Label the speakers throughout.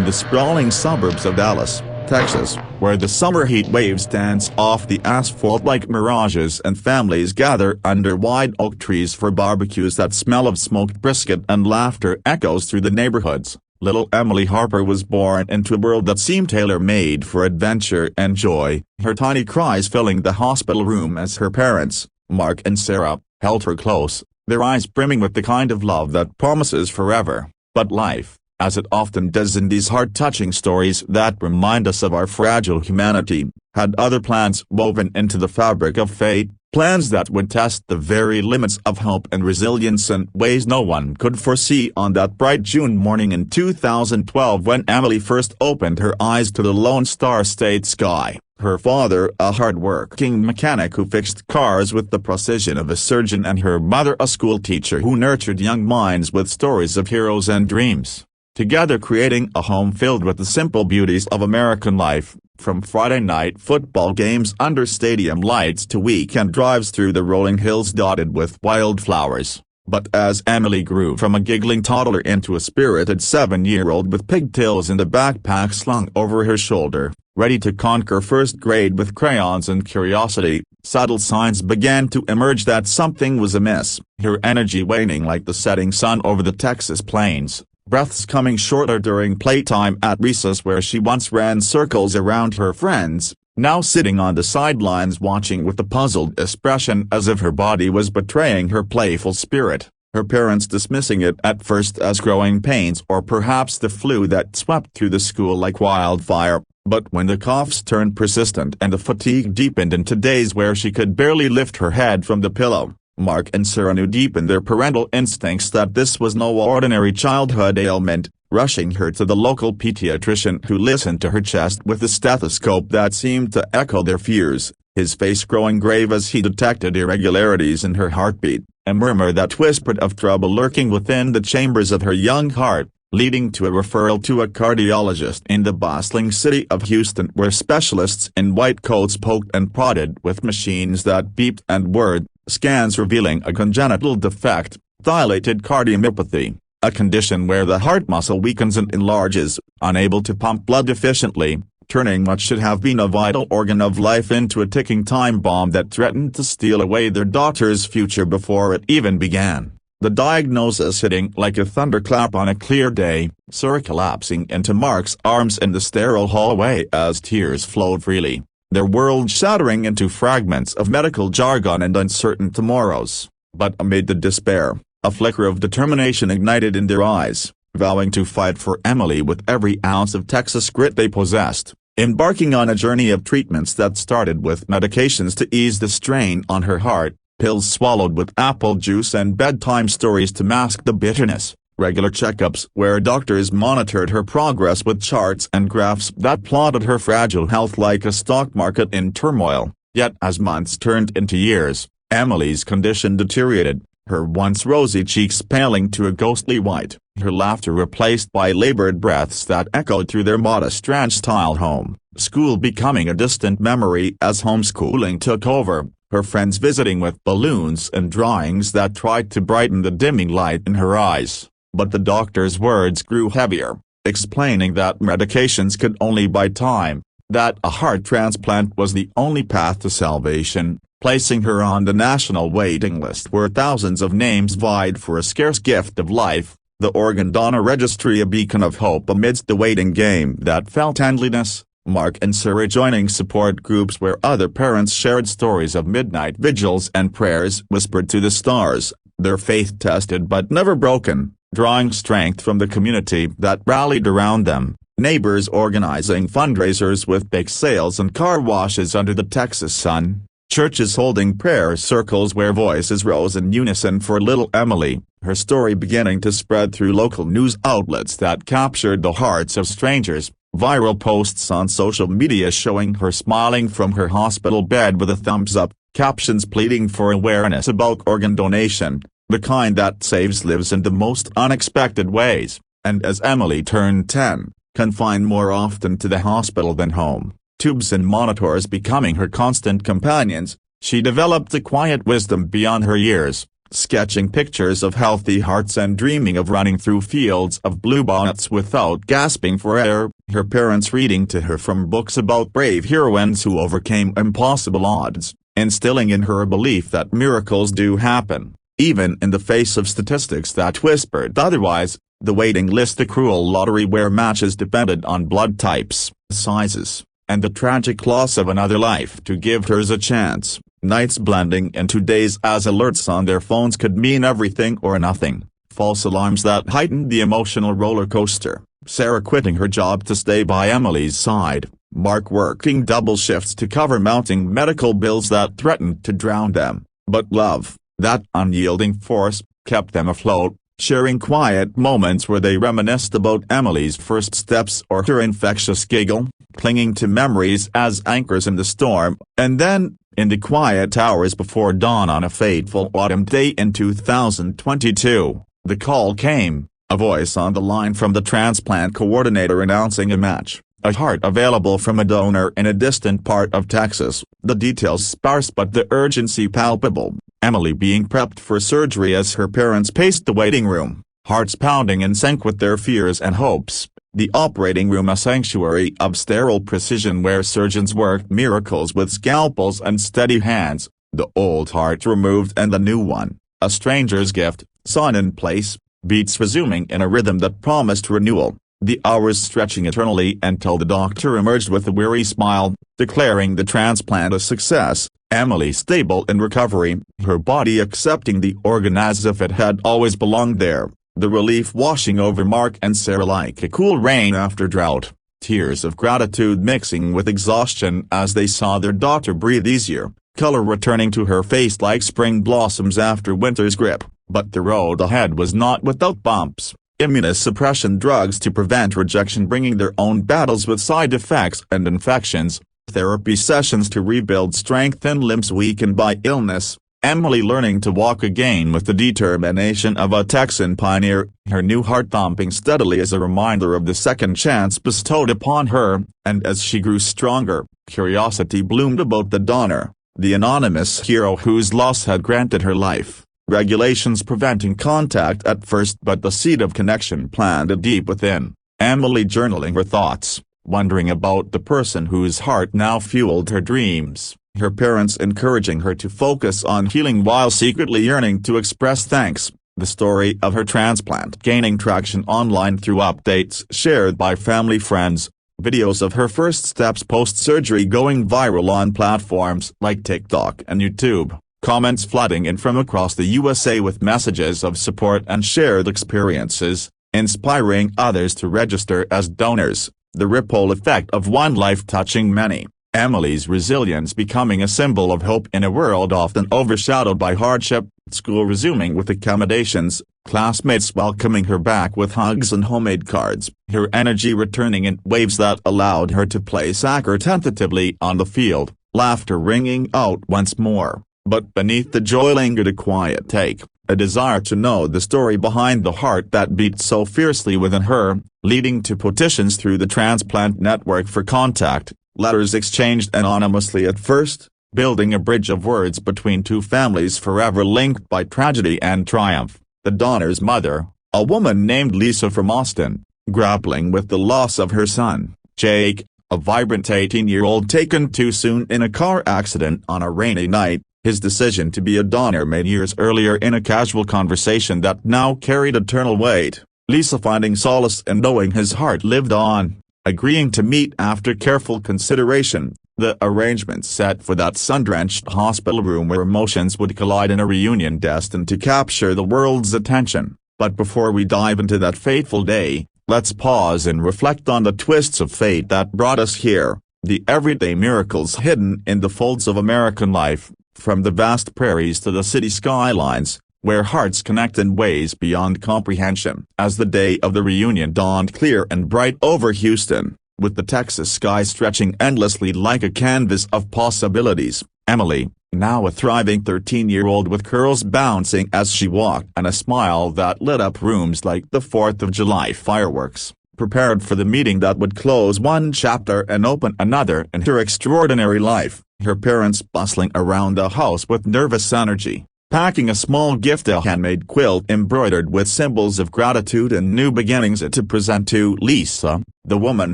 Speaker 1: the sprawling suburbs of Dallas, Texas, where the summer heat waves dance off the asphalt like mirages and families gather under wide oak trees for barbecues that smell of smoked brisket and laughter echoes through the neighborhoods. Little Emily Harper was born into a world that seemed tailor-made for adventure and joy, her tiny cries filling the hospital room as her parents, Mark and Sarah, held her close, their eyes brimming with the kind of love that promises forever. But life, as it often does in these heart-touching stories that remind us of our fragile humanity, had other plans woven into the fabric of fate, plans that would test the very limits of hope and resilience in ways no one could foresee. On that bright June morning in 2012 when Emily first opened her eyes to the Lone Star State sky, her father a hard-working mechanic who fixed cars with the precision of a surgeon and her mother a school teacher who nurtured young minds with stories of heroes and dreams, together creating a home filled with the simple beauties of American life, from Friday night football games under stadium lights to weekend drives through the rolling hills dotted with wildflowers. But as Emily grew from a giggling toddler into a spirited 7-year-old with pigtails and a backpack slung over her shoulder, ready to conquer first grade with crayons and curiosity, subtle signs began to emerge that something was amiss, her energy waning like the setting sun over the Texas plains, breaths coming shorter during playtime at recess where she once ran circles around her friends, now sitting on the sidelines watching with a puzzled expression as if her body was betraying her playful spirit, her parents dismissing it at first as growing pains or perhaps the flu that swept through the school like wildfire. But when the coughs turned persistent and the fatigue deepened into days where she could barely lift her head from the pillow, Mark and Sarah knew deep in their parental instincts that this was no ordinary childhood ailment, rushing her to the local pediatrician who listened to her chest with a stethoscope that seemed to echo their fears, his face growing grave as he detected irregularities in her heartbeat, a murmur that whispered of trouble lurking within the chambers of her young heart, leading to a referral to a cardiologist in the bustling city of Houston where specialists in white coats poked and prodded with machines that beeped and whirred, scans revealing a congenital defect, dilated cardiomyopathy, a condition where the heart muscle weakens and enlarges, unable to pump blood efficiently, turning what should have been a vital organ of life into a ticking time bomb that threatened to steal away their daughter's future before it even began. The diagnosis hitting like a thunderclap on a clear day, Sarah collapsing into Mark's arms in the sterile hallway as tears flowed freely, their world shattering into fragments of medical jargon and uncertain tomorrows. But amid the despair, a flicker of determination ignited in their eyes, vowing to fight for Emily with every ounce of Texas grit they possessed, embarking on a journey of treatments that started with medications to ease the strain on her heart, pills swallowed with apple juice and bedtime stories to mask the bitterness, regular checkups where doctors monitored her progress with charts and graphs that plotted her fragile health like a stock market in turmoil. Yet as months turned into years, Emily's condition deteriorated, her once rosy cheeks paling to a ghostly white, her laughter replaced by labored breaths that echoed through their modest ranch-style home, school becoming a distant memory as homeschooling took over, her friends visiting with balloons and drawings that tried to brighten the dimming light in her eyes. But the doctor's words grew heavier, explaining that medications could only buy time, that a heart transplant was the only path to salvation, placing her on the national waiting list where thousands of names vied for a scarce gift of life, the organ donor registry a beacon of hope amidst the waiting game that felt endless. Mark and Sarah joining support groups where other parents shared stories of midnight vigils and prayers whispered to the stars, their faith tested but never broken, drawing strength from the community that rallied around them, neighbors organizing fundraisers with bake sales and car washes under the Texas sun, churches holding prayer circles where voices rose in unison for little Emily, her story beginning to spread through local news outlets that captured the hearts of strangers. Viral posts on social media showing her smiling from her hospital bed with a thumbs up, captions pleading for awareness about organ donation, the kind that saves lives in the most unexpected ways, and as Emily turned 10, confined more often to the hospital than home, tubes and monitors becoming her constant companions, she developed a quiet wisdom beyond her years, sketching pictures of healthy hearts and dreaming of running through fields of bluebonnets without gasping for air, her parents reading to her from books about brave heroines who overcame impossible odds, instilling in her a belief that miracles do happen, even in the face of statistics that whispered otherwise, the waiting list, the cruel lottery where matches depended on blood types, sizes, and the tragic loss of another life to give hers a chance. Nights blending into days as alerts on their phones could mean everything or nothing, false alarms that heightened the emotional roller coaster, Sarah quitting her job to stay by Emily's side, Mark working double shifts to cover mounting medical bills that threatened to drown them, but love, that unyielding force, kept them afloat, sharing quiet moments where they reminisced about Emily's first steps or her infectious giggle, clinging to memories as anchors in the storm, and then, in the quiet hours before dawn on a fateful autumn day in 2022, the call came, a voice on the line from the transplant coordinator announcing a match, a heart available from a donor in a distant part of Texas, the details sparse but the urgency palpable, Emily being prepped for surgery as her parents paced the waiting room, hearts pounding in sync with their fears and hopes. The operating room, a sanctuary of sterile precision where surgeons worked miracles with scalpels and steady hands, the old heart removed and the new one, a stranger's gift, sewn in place, beats resuming in a rhythm that promised renewal, the hours stretching eternally until the doctor emerged with a weary smile, declaring the transplant a success, Emily stable in recovery, her body accepting the organ as if it had always belonged there. The relief washing over Mark and Sarah like a cool rain after drought, tears of gratitude mixing with exhaustion as they saw their daughter breathe easier, color returning to her face like spring blossoms after winter's grip, but the road ahead was not without bumps, immunosuppression drugs to prevent rejection bringing their own battles with side effects and infections, therapy sessions to rebuild strength in limbs weakened by illness. Emily learning to walk again with the determination of a Texan pioneer, her new heart thumping steadily as a reminder of the second chance bestowed upon her, and as she grew stronger, curiosity bloomed about the donor, the anonymous hero whose loss had granted her life, regulations preventing contact at first but the seed of connection planted deep within, Emily journaling her thoughts, wondering about the person whose heart now fueled her dreams. Her parents encouraging her to focus on healing while secretly yearning to express thanks, the story of her transplant gaining traction online through updates shared by family friends, videos of her first steps post-surgery going viral on platforms like TikTok and YouTube, comments flooding in from across the USA with messages of support and shared experiences, inspiring others to register as donors, the ripple effect of one life touching many. Emily's resilience becoming a symbol of hope in a world often overshadowed by hardship, school resuming with accommodations, classmates welcoming her back with hugs and homemade cards, her energy returning in waves that allowed her to play soccer tentatively on the field, laughter ringing out once more, but beneath the joy lingered a quiet take, a desire to know the story behind the heart that beat so fiercely within her, leading to petitions through the transplant network for contact. Letters exchanged anonymously at first, building a bridge of words between two families forever linked by tragedy and triumph. The donor's mother, a woman named Lisa from Austin, grappling with the loss of her son, Jake, a vibrant 18-year-old taken too soon in a car accident on a rainy night, his decision to be a donor made years earlier in a casual conversation that now carried eternal weight. Lisa finding solace in knowing his heart lived on. Agreeing to meet after careful consideration, the arrangements set for that sun-drenched hospital room where emotions would collide in a reunion destined to capture the world's attention. But before we dive into that fateful day, let's pause and reflect on the twists of fate that brought us here, the everyday miracles hidden in the folds of American life, from the vast prairies to the city skylines, where hearts connect in ways beyond comprehension. As the day of the reunion dawned clear and bright over Houston, with the Texas sky stretching endlessly like a canvas of possibilities, Emily, now a thriving 13-year-old with curls bouncing as she walked and a smile that lit up rooms like the 4th of July fireworks, prepared for the meeting that would close one chapter and open another in her extraordinary life, her parents bustling around the house with nervous energy, packing a small gift, a handmade quilt embroidered with symbols of gratitude and new beginnings, to present to Lisa, the woman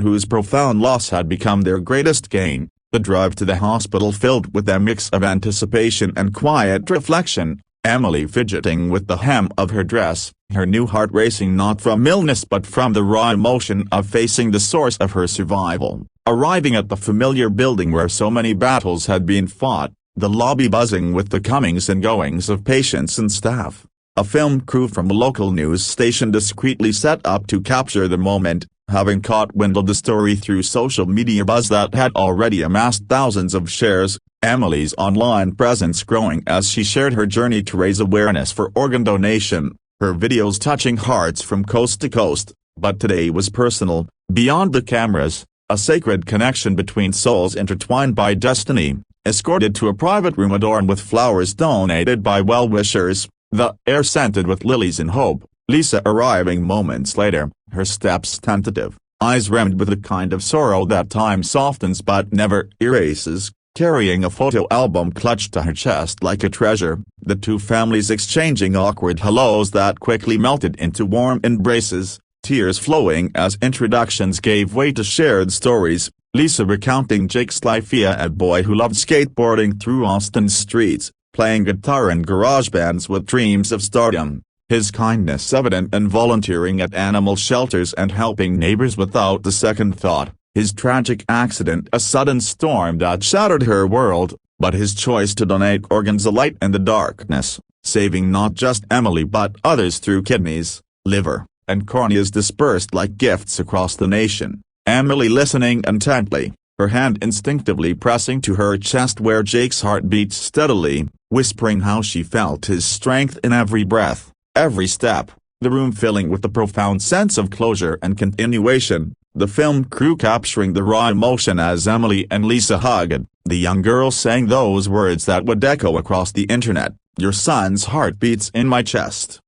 Speaker 1: whose profound loss had become their greatest gain. The drive to the hospital filled with a mix of anticipation and quiet reflection, Emily fidgeting with the hem of her dress, her new heart racing not from illness but from the raw emotion of facing the source of her survival. Arriving at the familiar building where so many battles had been fought, the lobby buzzing with the comings and goings of patients and staff. A film crew from a local news station discreetly set up to capture the moment, having caught wind of the story through social media buzz that had already amassed thousands of shares, Emily's online presence growing as she shared her journey to raise awareness for organ donation, her videos touching hearts from coast to coast. But today was personal, beyond the cameras, a sacred connection between souls intertwined by destiny. Escorted to a private room adorned with flowers donated by well-wishers, the air scented with lilies and hope, Lisa arriving moments later, her steps tentative, eyes rimmed with the kind of sorrow that time softens but never erases, carrying a photo album clutched to her chest like a treasure, the two families exchanging awkward hellos that quickly melted into warm embraces, tears flowing as introductions gave way to shared stories. Lisa recounting Jake's life via a boy who loved skateboarding through Austin's streets, playing guitar in garage bands with dreams of stardom, his kindness evident and volunteering at animal shelters and helping neighbors without a second thought, his tragic accident a sudden storm that shattered her world, but his choice to donate organs a light in the darkness, saving not just Emily but others through kidneys, liver, and corneas dispersed like gifts across the nation. Emily listening intently, her hand instinctively pressing to her chest where Jake's heart beat steadily, whispering how she felt his strength in every breath, every step, the room filling with a profound sense of closure and continuation, the film crew capturing the raw emotion as Emily and Lisa hugged, the young girl saying those words that would echo across the internet, "Your son's heart beats in my chest.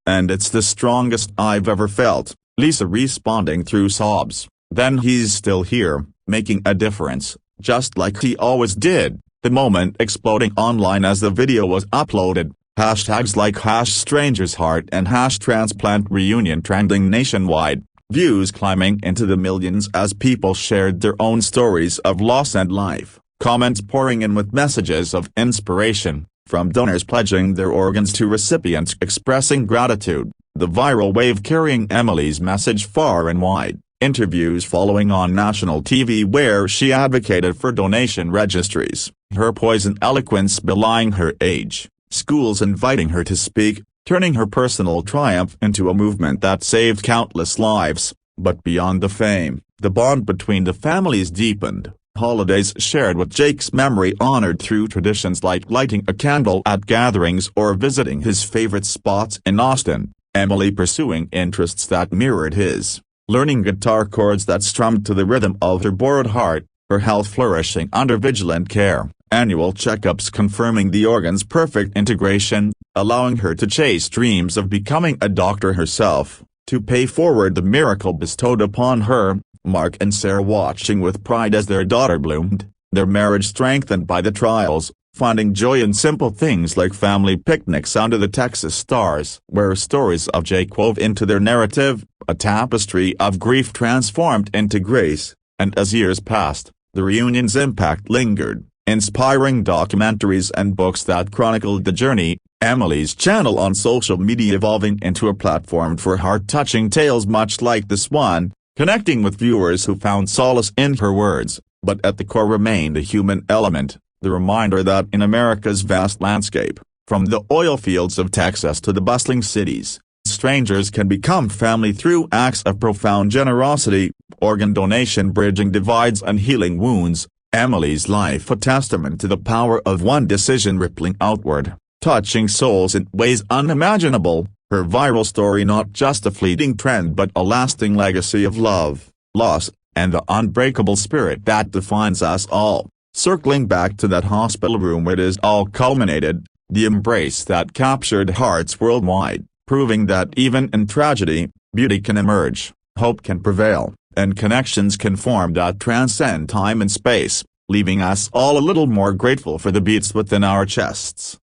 Speaker 1: And it's the strongest I've ever felt," Lisa responding through sobs. "Then he's still here, making a difference, just like he always did," the moment exploding online as the video was uploaded, hashtags like #StrangersHeart and #TransplantReunion trending nationwide, views climbing into the millions as people shared their own stories of loss and life, comments pouring in with messages of inspiration, from donors pledging their organs to recipients expressing gratitude, the viral wave carrying Emily's message far and wide. Interviews following on national TV where she advocated for donation registries, her poise and eloquence belying her age, schools inviting her to speak, turning her personal triumph into a movement that saved countless lives. But beyond the fame, the bond between the families deepened, holidays shared with Jake's memory honored through traditions like lighting a candle at gatherings or visiting his favorite spots in Austin, Emily pursuing interests that mirrored his, learning guitar chords that strummed to the rhythm of her borrowed heart, her health flourishing under vigilant care, annual checkups confirming the organ's perfect integration, allowing her to chase dreams of becoming a doctor herself, to pay forward the miracle bestowed upon her, Mark and Sarah watching with pride as their daughter bloomed, their marriage strengthened by the trials, finding joy in simple things like family picnics under the Texas stars where stories of Jake wove into their narrative, a tapestry of grief transformed into grace, and as years passed, the reunion's impact lingered, inspiring documentaries and books that chronicled the journey, Emily's channel on social media evolving into a platform for heart-touching tales much like this one, connecting with viewers who found solace in her words, but at the core remained a human element, the reminder that in America's vast landscape, from the oil fields of Texas to the bustling cities, strangers can become family through acts of profound generosity, organ donation bridging divides and healing wounds, Emily's life a testament to the power of one decision rippling outward, touching souls in ways unimaginable, her viral story not just a fleeting trend but a lasting legacy of love, loss, and the unbreakable spirit that defines us all. Circling back to that hospital room where it is all culminated, the embrace that captured hearts worldwide, proving that even in tragedy, beauty can emerge, hope can prevail, and connections can form that transcend time and space, leaving us all a little more grateful for the beats within our chests.